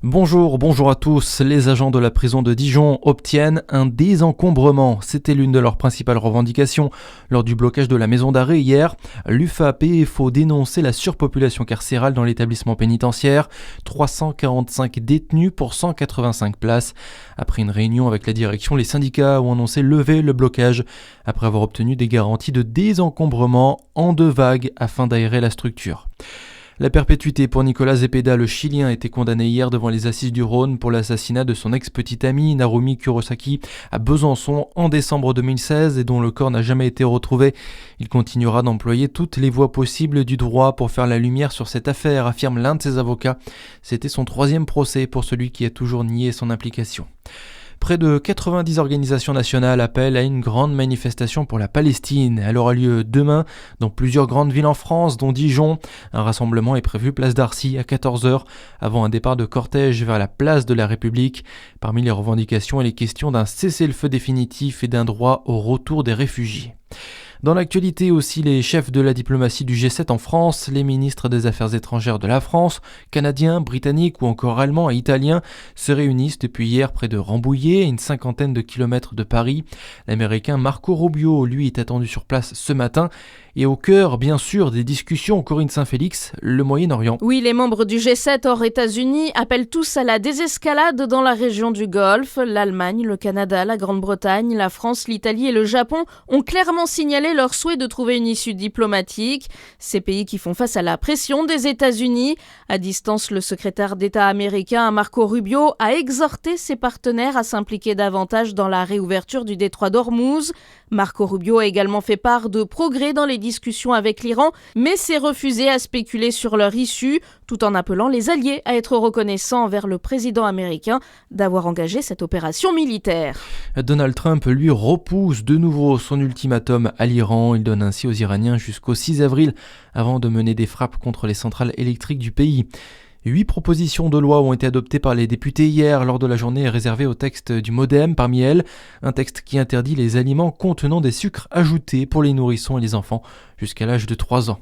Bonjour à tous. Les agents de la prison de Dijon obtiennent un désencombrement. C'était l'une de leurs principales revendications lors du blocage de la maison d'arrêt hier. L'UFA-PFO dénonçait la surpopulation carcérale dans l'établissement pénitentiaire. 345 détenus pour 185 places. Après une réunion avec la direction, les syndicats ont annoncé lever le blocage après avoir obtenu des garanties de désencombrement en 2 vagues afin d'aérer la structure. La perpétuité pour Nicolas Zepeda, le Chilien, a été condamné hier devant les assises du Rhône pour l'assassinat de son ex-petite amie Narumi Kurosaki à Besançon en décembre 2016 et dont le corps n'a jamais été retrouvé. Il continuera d'employer toutes les voies possibles du droit pour faire la lumière sur cette affaire, affirme l'un de ses avocats. C'était son 3e procès pour celui qui a toujours nié son implication. Près de 90 organisations nationales appellent à une grande manifestation pour la Palestine. Elle aura lieu demain dans plusieurs grandes villes en France, dont Dijon. Un rassemblement est prévu place d'Arcy à 14h, avant un départ de cortège vers la place de la République. Parmi les revendications, il est question d'un cessez-le-feu définitif et d'un droit au retour des réfugiés. Dans l'actualité aussi, les chefs de la diplomatie du G7 en France, les ministres des Affaires étrangères de la France, canadiens, britanniques ou encore allemands et italiens se réunissent depuis hier près de Rambouillet, une 50aine de kilomètres de Paris. L'Américain Marco Rubio, lui, est attendu sur place ce matin. Et au cœur, bien sûr, des discussions, Corinne Saint-Félix, le Moyen-Orient. Oui, les membres du G7 hors États-Unis appellent tous à la désescalade dans la région du Golfe. L'Allemagne, le Canada, la Grande-Bretagne, la France, l'Italie et le Japon ont clairement signalé leur souhait de trouver une issue diplomatique. Ces pays qui font face à la pression des États-Unis. À distance, le secrétaire d'État américain Marco Rubio a exhorté ses partenaires à s'impliquer davantage dans la réouverture du détroit d'Ormuz. Marco Rubio a également fait part de progrès dans les discussions avec l'Iran, mais s'est refusé à spéculer sur leur issue, tout en appelant les alliés à être reconnaissants envers le président américain d'avoir engagé cette opération militaire. Donald Trump, lui, repousse de nouveau son ultimatum à l'Iran. Il donne ainsi aux Iraniens jusqu'au 6 avril avant de mener des frappes contre les centrales électriques du pays. 8 propositions de loi ont été adoptées par les députés hier lors de la journée réservée au texte du MoDem. Parmi elles, un texte qui interdit les aliments contenant des sucres ajoutés pour les nourrissons et les enfants jusqu'à l'âge de 3 ans.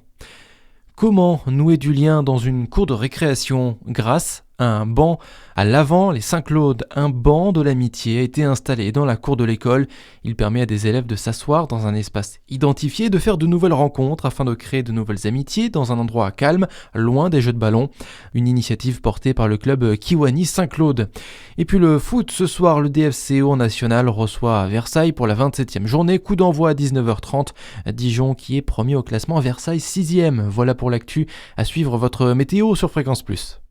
Comment nouer du lien dans une cour de récréation? Grâce à un banc à l'avant, les Saint-Claude, un banc de l'amitié a été installé dans la cour de l'école. Il permet à des élèves de s'asseoir dans un espace identifié, de faire de nouvelles rencontres afin de créer de nouvelles amitiés dans un endroit calme, loin des jeux de ballon. Une initiative portée par le club Kiwani Saint-Claude. Et puis le foot, ce soir, le DFCO national reçoit à Versailles pour la 27e journée. Coup d'envoi à 19h30. Dijon qui est premier au classement, Versailles 6e. Voilà pour l'actu. À suivre votre météo sur Fréquence Plus.